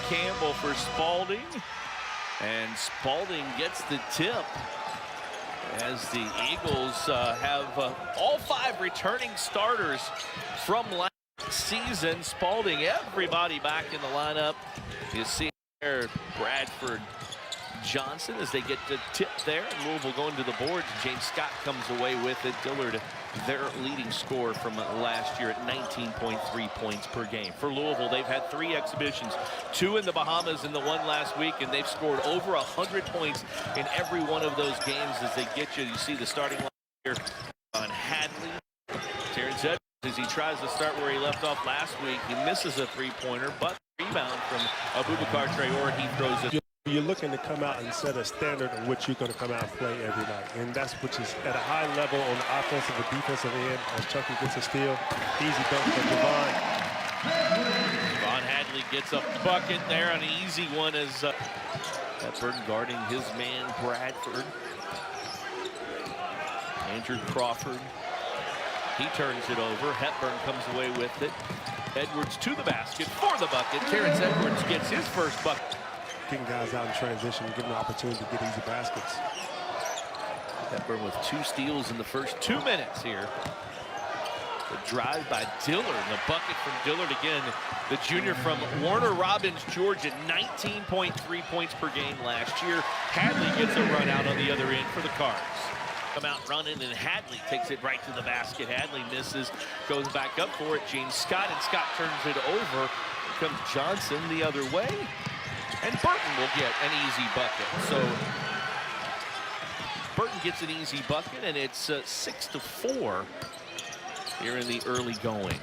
Campbell for Spalding. And Spalding gets the tip as the Eagles have all 5 returning starters from last season. Spalding, everybody back in the lineup. You see there Bradford, Johnson as they get the tip there. Louisville going to the boards. James Scott comes away with it. Dillard, their leading scorer from last year at 19.3 points per game. For Louisville, they've had 3 exhibitions, 2 in the Bahamas and the 1 last week, and they've scored over 100 points in every one of those games as they get you. You see the starting line here on Hadley. Terrence Edwards, as he tries to start where he left off last week, he misses a 3-pointer, but rebound from Abubakar Traore, he throws it. You're looking to come out and set a standard in which you're going to come out and play every night. And that's which is at a high level on the offensive and defensive end as Chucky gets a steal. Easy dunk for Javon. Javon Hadley gets a bucket there, an easy one as Hepburn guarding his man Bradford. Andrew Crawford, he turns it over. Hepburn comes away with it. Edwards to the basket for the bucket. Terrence Edwards gets his first bucket. Getting guys out in transition, giving them an opportunity to get easy baskets. Hepburn with 2 steals in the first 2 minutes here. The drive by Dillard, the bucket from Dillard again. The junior from Warner Robins, Georgia, 19.3 points per game last year. Hadley gets a run out on the other end for the Cards. Come out running, and Hadley takes it right to the basket. Hadley misses, goes back up for it. James Scott, and Scott turns it over. Here comes Johnson the other way. And Burton will get an easy bucket. So Burton gets an easy bucket, and it's 6-4 here in the early going.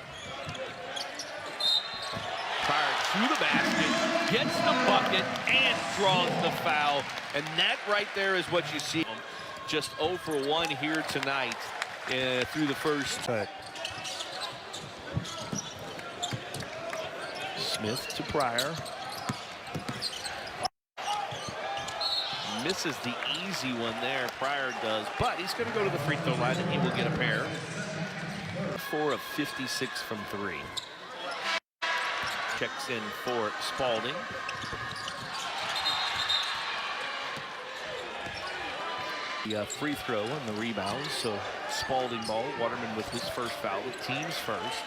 Pryor to the basket, gets the bucket, and draws the foul. And that right there is what you see. Just 0 for 1 here tonight through the first. Smith to Pryor. Misses the easy one there, Pryor does, but he's going to go to the free throw line and he will get a pair. 4 of 56 from 3. Checks in for Spalding. The free throw and the rebound, so Spalding ball. Waterman with his first foul, the team's first.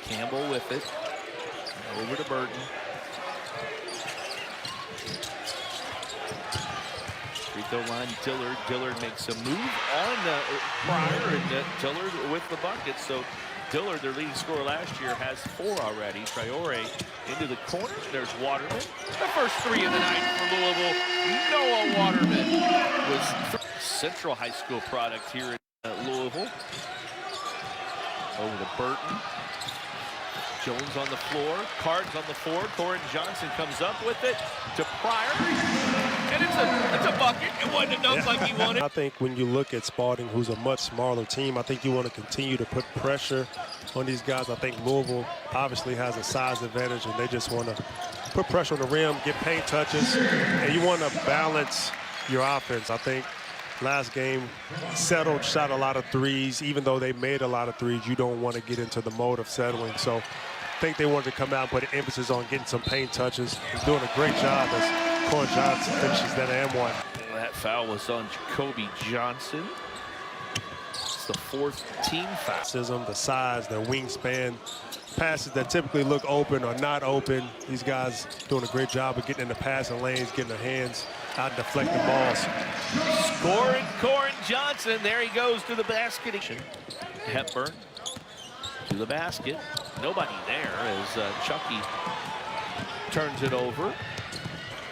Campbell with it. Over to Burton. Free throw line, Dillard. Dillard makes a move on Pryor, and Dillard with the bucket. So Dillard, their leading scorer last year, has 4 already. Traore into the corner. There's Waterman. The first 3 of the night for Louisville. Noah Waterman was Central High School product here in Louisville. Over to Burton. Jones on the floor, Cards on the floor. Corin Johnson comes up with it to Pryor, and it's a bucket. It wasn't a dunk like he wanted. I think when you look at Spalding, who's a much smaller team, I think you want to continue to put pressure on these guys. I think Louisville obviously has a size advantage, and they just want to put pressure on the rim, get paint touches, and you want to balance your offense. I think last game, settled, shot a lot of threes. Even though they made a lot of threes, you don't want to get into the mode of settling. So I think they wanted to come out and put an emphasis on getting some paint touches. He's doing a great job as Corin Johnson finishes that and one. That foul was on Jacoby Johnson. It's the 4th team foul. The size, their wingspan, passes that typically look open or not open. These guys doing a great job of getting in the passing lanes, getting their hands out and deflecting balls. Scoring Corin Johnson. There he goes to the basket. Hepburn to the basket. Nobody there as Chucky turns it over.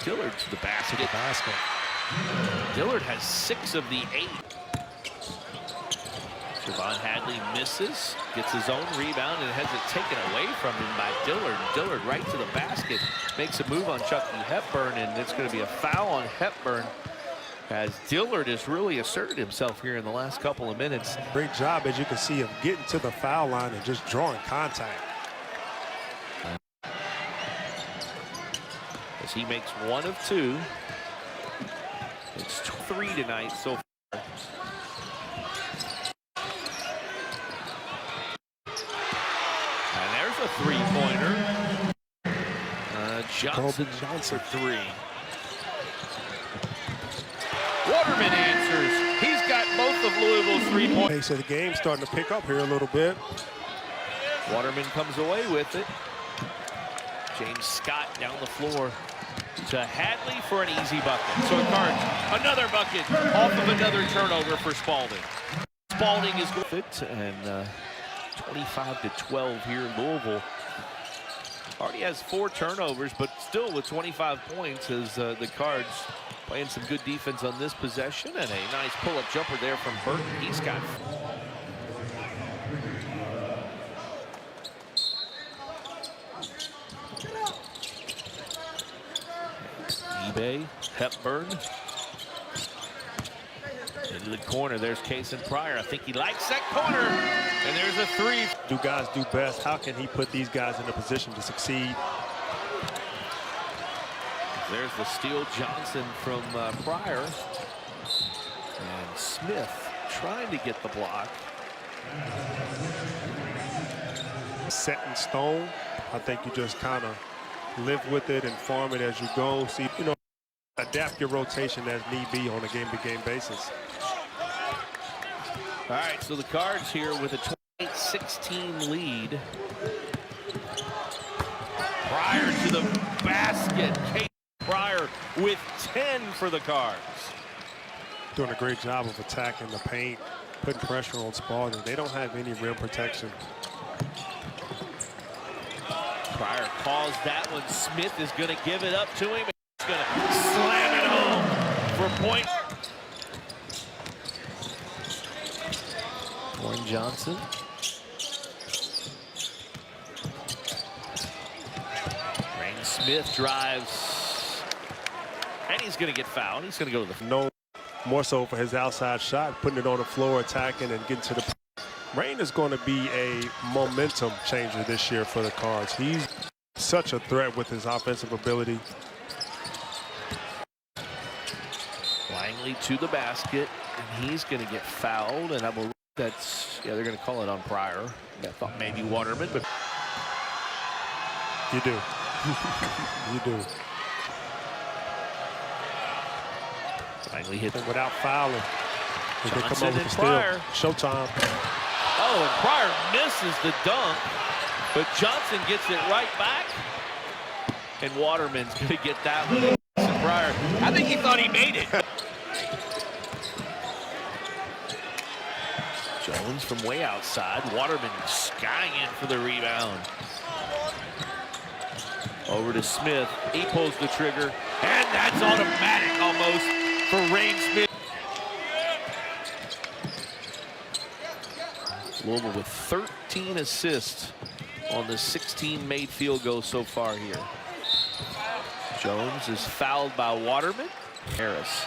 Dillard to the basket. Dillard has 6 of the 8. Javon Hadley misses, gets his own rebound, and has it taken away from him by Dillard. Dillard right to the basket, makes a move on Chucky Hepburn, and it's going to be a foul on Hepburn as Dillard has really asserted himself here in the last couple of minutes. Great job, as you can see, of getting to the foul line and just drawing contact. As he makes 1 of 2. It's 3 tonight so far. And there's a 3-pointer. Johnson for three. Waterman answers. He's got both of Louisville's 3 points. Pace of the game starting to pick up here a little bit. Waterman comes away with it. James Scott down the floor to Hadley for an easy bucket. So Cards, another bucket off of another turnover for Spalding. Spalding is with it, and 25-12 here in Louisville. Already has 4 turnovers, but still with 25 points as the Cards playing some good defense on this possession, and a nice pull-up jumper there from Burton. He's got eBay, Hepburn. Into the corner, there's Case and Pryor. I think he likes that corner, and there's a 3. Do guys do best? How can he put these guys in a position to succeed? There's the steal, Johnson from Pryor. And Smith trying to get the block. Set in stone. I think you just kind of live with it and farm it as you go. See, adapt your rotation as need be on a game-to-game basis. All right, so the Cards here with a 28-16 lead. Pryor to the basket. Case Pryor with 10 for the Cards. Doing a great job of attacking the paint, putting pressure on Spalding. They don't have any rim protection. Pryor calls that one. Smith is going to give it up to him. He's going to slam it home for point. Warren Johnson. Rain Smith drives, and he's going to get fouled. He's going to go to the no more so for his outside shot, putting it on the floor, attacking and getting to the. Rain is going to be a momentum changer this year for the Cards. He's such a threat with his offensive ability. Langley to the basket, and he's going to get fouled, and I believe that's, they're going to call it on Pryor. I thought maybe Waterman, but you do. You do. Langley hit and without fouling. He can come over and the steal. Pryor. Showtime. Oh, and Pryor misses the dunk, but Johnson gets it right back, and Waterman's going to get that one. Pryor, I think he thought he made it. Jones from way outside. Waterman skying in for the rebound. Over to Smith. He pulls the trigger, and that's automatic almost for Rain Smith. Louisville with 13 assists on the 16 made field goals so far here. Jones is fouled by Waterman. Harris.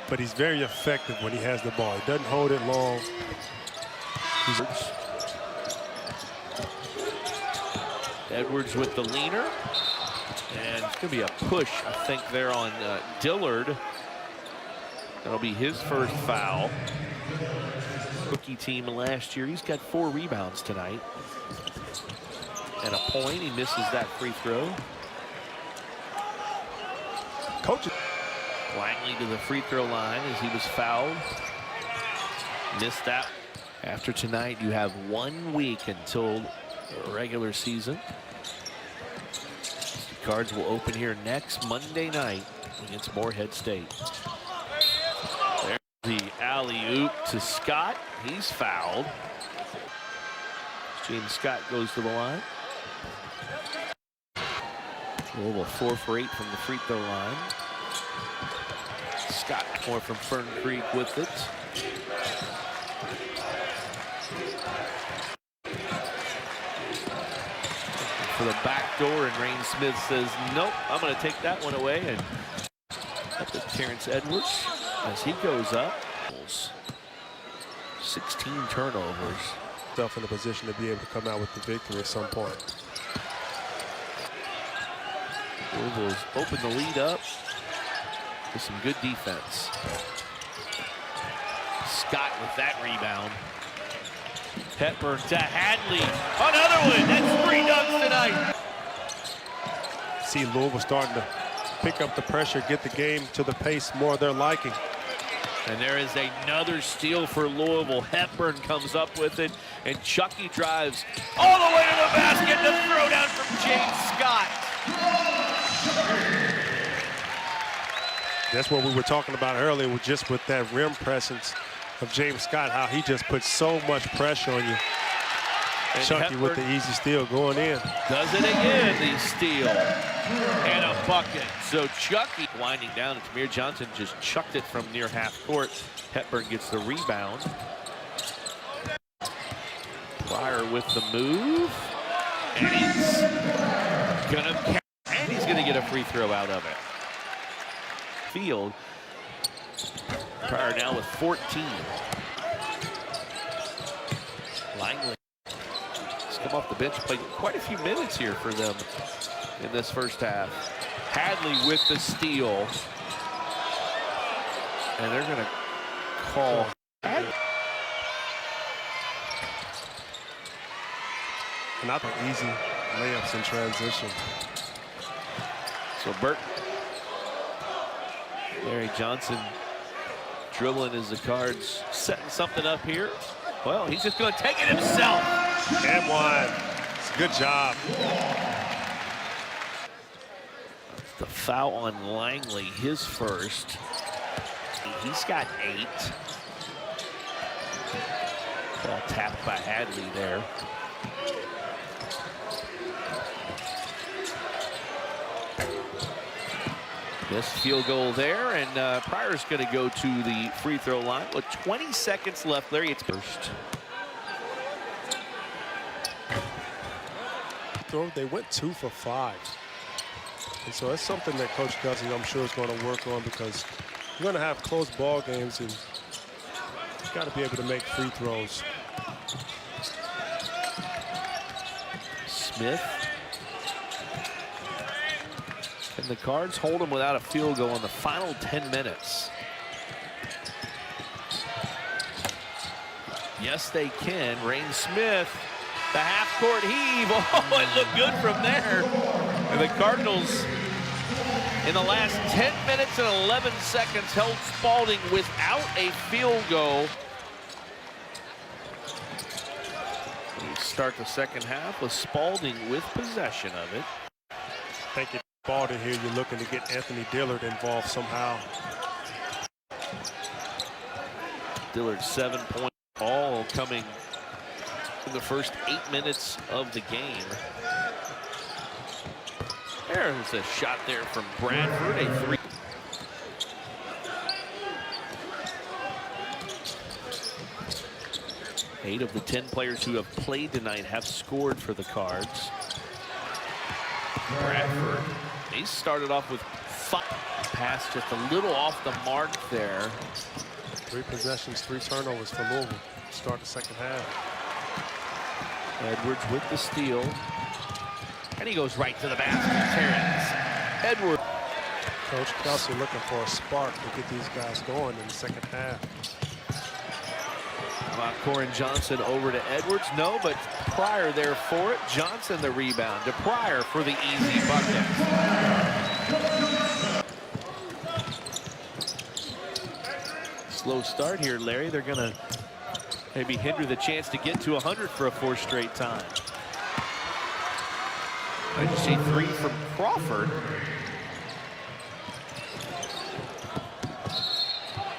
But he's very effective when he has the ball. He doesn't hold it long. Edwards with the leaner. And it's going to be a push, I think, there on Dillard. That'll be his first foul. Rookie team last year. He's got 4 rebounds tonight. And a point. He misses that free throw. Coach. Langley to the free throw line as he was fouled. Missed that. After tonight, you have 1 week until the regular season. The Cards will open here next Monday night against Morehead State. There's the alley-oop to Scott. He's fouled. James Scott goes to the line. Louisville 4 for 8 from the free throw line. Scott more from Fern Creek with it. For the back door, and Rain Smith says, nope, I'm going to take that one away. And up to Terrence Edwards as he goes up. 16 turnovers. Stuff in a position to be able to come out with the victory at some point. Louisville's opened the lead up with some good defense. Scott with that rebound. Hepburn to Hadley. Another one. That's 3 dunks tonight. See Louisville starting to pick up the pressure, get the game to the pace more of their liking. And there is another steal for Louisville. Hepburn comes up with it, and Chucky drives all the way to the basket. The throwdown from James Scott. That's what we were talking about earlier, with that rim presence of James Scott, how he just puts so much pressure on you. And Chucky Hepburn with the easy steal going in. Does it again, the steal. And a bucket. So Chucky winding down, and Tamir Johnson just chucked it from near half court. Hepburn gets the rebound. Pryor with the move. And he's gonna get a free throw out of it. Field. Pryor now with 14. Langley has come off the bench, played quite a few minutes here for them in this first half. Hadley with the steal. And they're gonna call Hadley. Not the easy layups in transition. So Burton. Larry Johnson dribbling as the Cards setting something up here. Well, he's just going to take it himself. And one. It's a good job. The foul on Langley, his first. He's got 8. Ball tapped by Hadley there. This field goal there, and Pryor's going to go to the free throw line with 20 seconds left. Larry, it's first. They went 2 for 5. And so that's something that Coach Gussie, I'm sure, is going to work on, because you're going to have close ball games, and you've got to be able to make free throws. Smith. And the Cards hold them without a field goal in the final 10 minutes. Yes, they can. Rain Smith, the half-court heave. Oh, it looked good from there. And the Cardinals, in the last 10 minutes and 11 seconds, held Spalding without a field goal. We start the second half with Spalding with possession of it. Thank you. Spalding here, you're looking to get Anthony Dillard involved somehow. Dillard's 7-point ball coming in the first 8 minutes of the game. There's a shot there from Bradford, a 3. Eight of the 10 players who have played tonight have scored for the Cards. Bradford, he started off with 5. Pass just a little off the mark there. 3 possessions, 3 turnovers for Louisville. Start the second half. Edwards with the steal. And he goes right to the basket. Terrence Edwards. Coach Kelsey looking for a spark to get these guys going in the second half. Corin Johnson over to Edwards. No, but Pryor there for it. Johnson the rebound to Pryor for the easy bucket. Slow start here, Larry. They're going to maybe hinder the chance to get to 100 for a 4th straight time. I just see 3 from Crawford.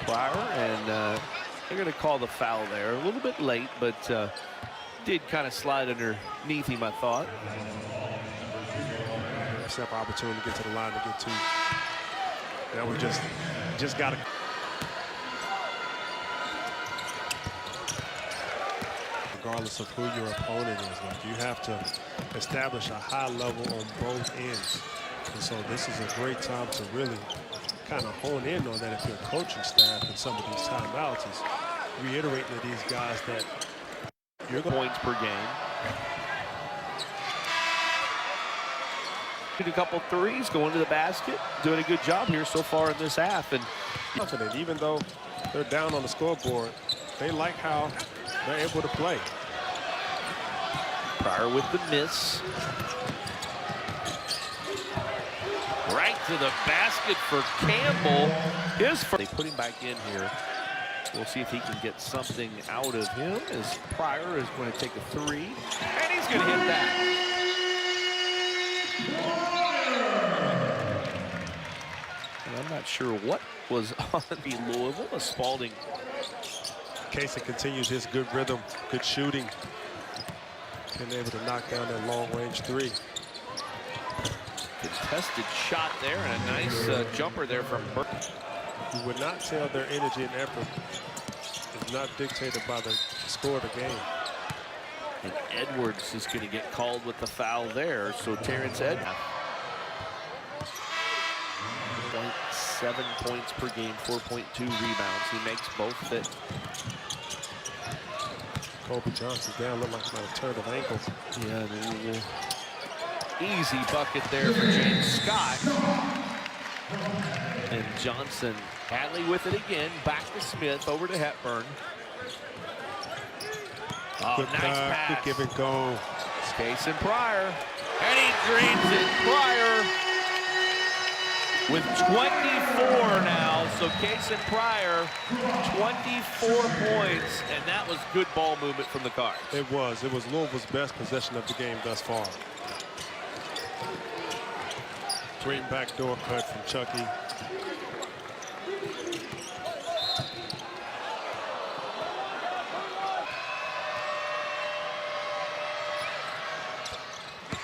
Pryor, and they're going to call the foul there. A little bit late, but did kind of slide underneath him, I thought. Step opportunity to get to the line to get 2. Now we just got to. Regardless of who your opponent is, like, you have to establish a high level on both ends. And so this is a great time to really kind of hone in on that if you're a coaching staff, and some of these timeouts is reiterating to these guys that you're going points per game. A couple threes, going to the basket, doing a good job here so far in this half. And confident, even though they're down on the scoreboard, they like how they're able to play. Pryor with the miss. Right to the basket for Campbell. They put him back in here. We'll see if he can get something out of him as Pryor is going to take a three. And he's going to hit that. And I'm not sure what was on the Louisville. A Spalding. Casey continues his good rhythm, good shooting. Been able to knock down that long-range three. Contested shot there and a nice jumper there from Burke. You would not tell their energy and effort is not dictated by the score of the game. And Edwards is going to get called with the foul there. So Terrence Edwards. 7 points per game, 4.2 rebounds. He makes both fit. Kobe Johnson's down, look like he might have turned of ankles. Yeah, easy bucket there for James Scott. And Johnson, Hadley with it again, back to Smith, over to Hepburn. Oh, good nice pass. Good give and go. Case and Pryor, and he drains it. Pryor with 24 now, so Case and Pryor, 24 points, and that was good ball movement from the Cards. It was Louisville's best possession of the game thus far. Great backdoor cut from Chucky.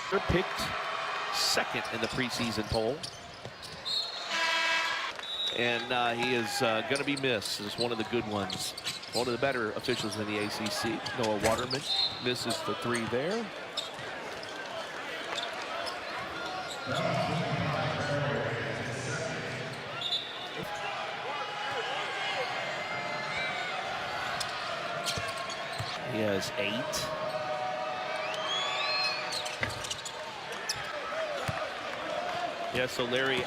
They're picked second in the preseason poll. And he is going to be missed as one of the good ones. One of the better officials in the ACC. Noah Waterman misses the three there. He has 8. Yeah, so Larry,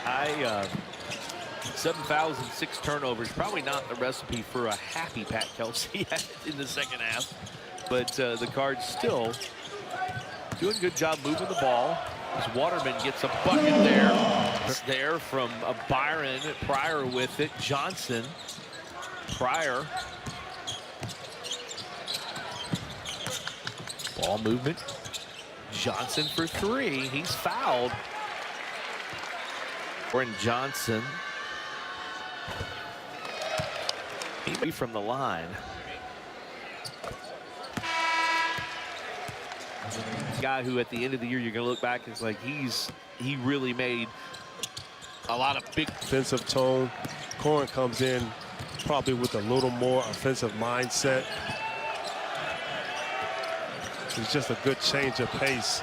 7 fouls and 6 turnovers. Probably not the recipe for a happy Pat Kelsey in the second half. But the Cards still doing a good job moving the ball. As Waterman gets a bucket there. It's there from Byron. Pryor with it. Johnson. Pryor. Ball movement. Johnson for 3. He's fouled. Warren Johnson. He from the line. Guy who at the end of the year you're going to look back and it's like he really made a lot of big offensive tone. Corin comes in probably with a little more offensive mindset. It's just a good change of pace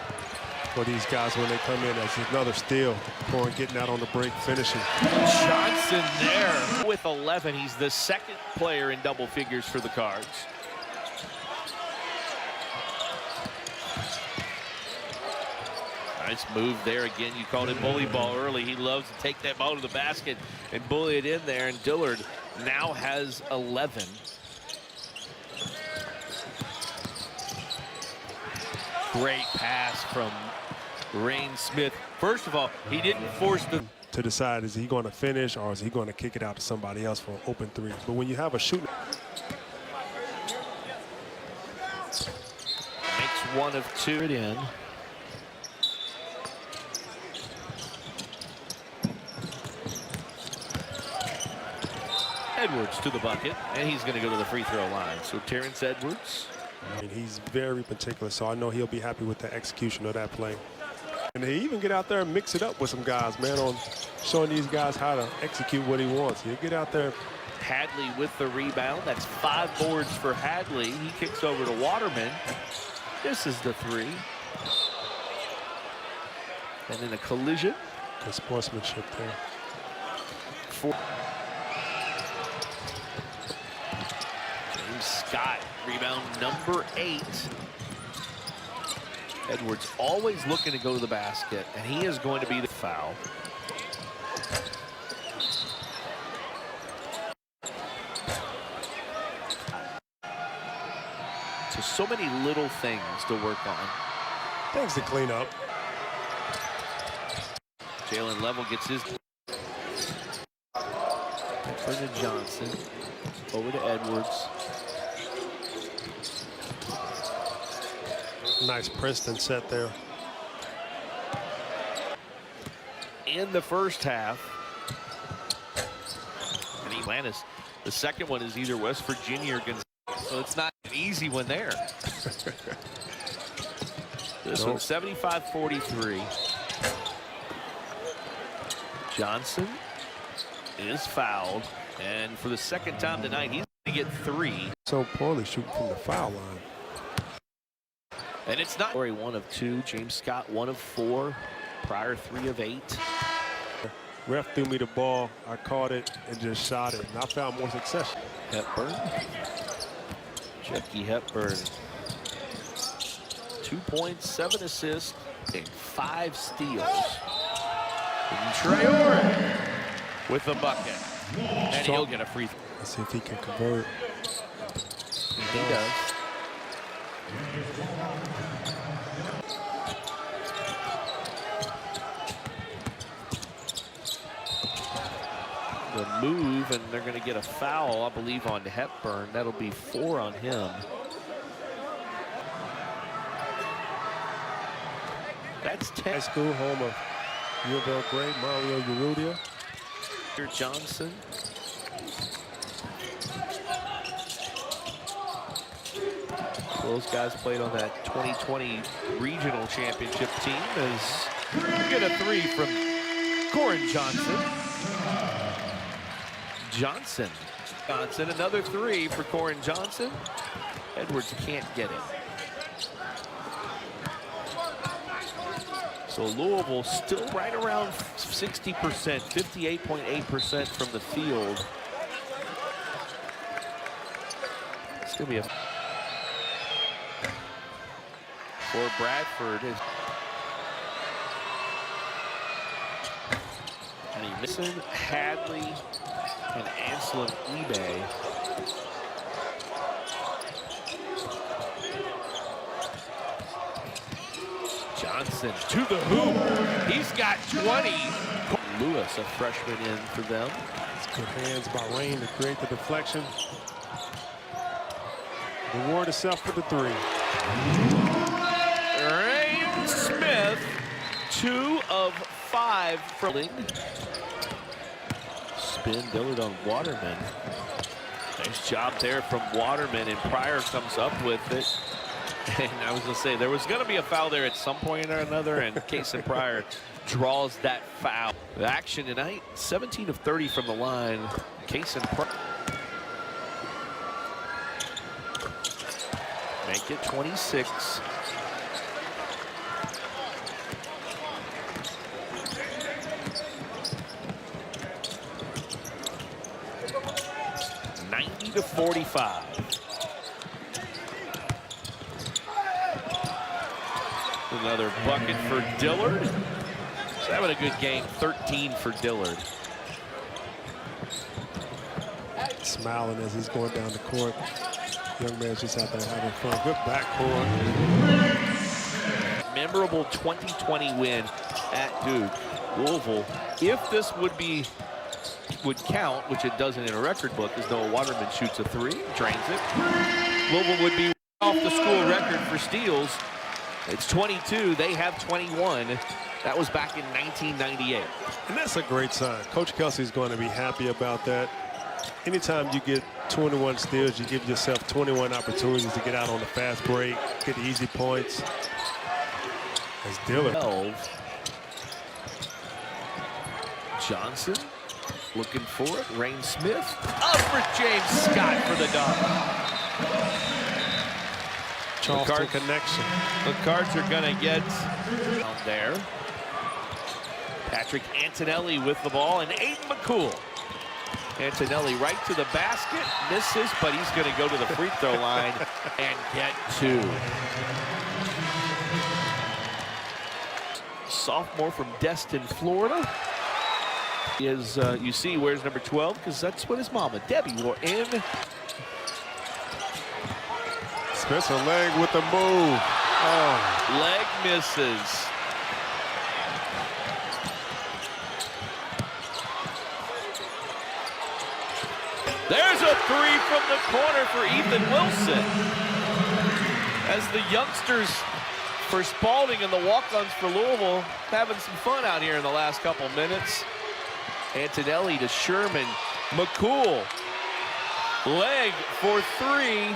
for these guys when they come in. As another steal. Corin getting out on the break, finishing. Johnson there with 11. He's the second player in double figures for the Cards. Nice move there again. You called it bully ball early. He loves to take that ball to the basket and bully it in there. And Dillard now has 11. Great pass from Rain Smith. First of all, he didn't force the... To decide, is he going to finish or is he going to kick it out to somebody else for an open 3? But when you have a shooting... Makes 1 of 2 it in. Edwards to the bucket, and he's going to go to the free throw line. So Terrence Edwards. I mean, he's very particular, so I know he'll be happy with the execution of that play. And he even get out there and mix it up with some guys, man, on showing these guys how to execute what he wants. He'll get out there. Hadley with the rebound. That's 5 boards for Hadley. He kicks over to Waterman. This is the 3. And then a collision. Good sportsmanship there. 4. James Scott, rebound number 8. Edwards always looking to go to the basket, and he is going to be the foul. So many little things to work on. Things to clean up. Jalen Level gets his. Over to Johnson. Over to Edwards. Nice Princeton set there. In the first half. And Atlantis. The second one is either West Virginia or Gonzaga. So it's not an easy one there. This one, 75-43. Johnson is fouled. And for the second time tonight, he's going to get 3. So poorly shooting from the foul line. And it's not. 1 of 2. James Scott 1 of 4. Pryor 3 of 8. Ref threw me the ball. I caught it and just shot it. And I found more success. Hepburn. Jackie Hepburn. 2 points, 7 assists, and 5 steals. And Traore with the bucket. And he'll get a free throw. Let's see if he can convert. He does. The move, and they're going to get a foul, I believe, on Hepburn. That'll be 4 on him. That's 10. High school, home of U of L great Mario Urrutia. Johnson. Those guys played on that 2020 regional championship team. As we get a 3 from Corin Johnson. Johnson, another 3 for Corin Johnson. Edwards can't get it. So Louisville still right around 60%, 58.8% from the field. It's going to be a... For Bradford. And he missing Hadley and Anselm eBay. Johnson to the hoop. He's got 20. Lewis, a freshman, in for them. It's good hands by Rain to create the deflection. Reward itself for the 3. Rain Smith, 2 of 5 from Spin Dillard on Waterman. Nice job there from Waterman, and Pryor comes up with it. And I was going to say, there was going to be a foul there at some point or another, and Kason Pryor draws that foul. The action tonight, 17 of 30 from the line. Kason Pryor. Make it 26. To 45. Another bucket for Dillard. He's having a good game. 13 for Dillard. Smiling as he's going down the court. Young man's just out there having fun. Good backcourt. Memorable 2020 win at Duke. Louisville, if this would count, which it doesn't in a record book, as Noah Waterman shoots a 3, drains it. Louisville would be off the school record for steals. It's 22. They have 21. That was back in 1998. And that's a great sign. Coach Kelsey's going to be happy about that. Anytime you get 21 steals, you give yourself 21 opportunities to get out on the fast break, get the easy points. As Dillard. 12. Johnson. Looking for it. Rain Smith. Up for James Scott for the dunk. Charleston connection. The Cards are going to get down there. Patrick Antonelli with the ball, and Aiden McCool. Antonelli right to the basket. Misses, but he's going to go to the free throw line and get 2. Sophomore from Destin, Florida. Is you see where's number 12, because that's what his mama Debbie wore in. Spencer Lang with the move. Oh. Leg misses. There's a three from the corner for Ethan Wilson. As the youngsters for Spalding and the walk-ons for Louisville having some fun out here in the last couple minutes. Antonelli to Sherman. McCool. Leg for three.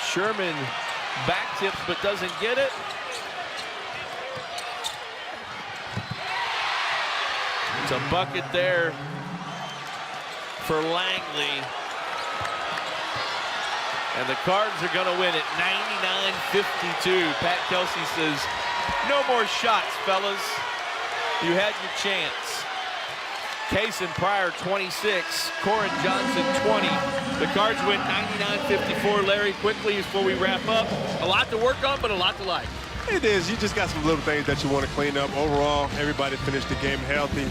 Sherman back tips but doesn't get it. It's a bucket there for Langley. And the Cards are going to win it 99-52. Pat Kelsey says, no more shots, fellas. You had your chance. Case and Pryor 26, Corin Johnson 20. The Cards win 99-54. Larry, quickly before we wrap up, a lot to work on, but a lot to like. It is. You just got some little things that you want to clean up. Overall, everybody finished the game healthy.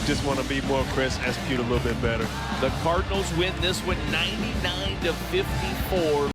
Just want to be more crisp, execute a little bit better. The Cardinals win this one 99-54.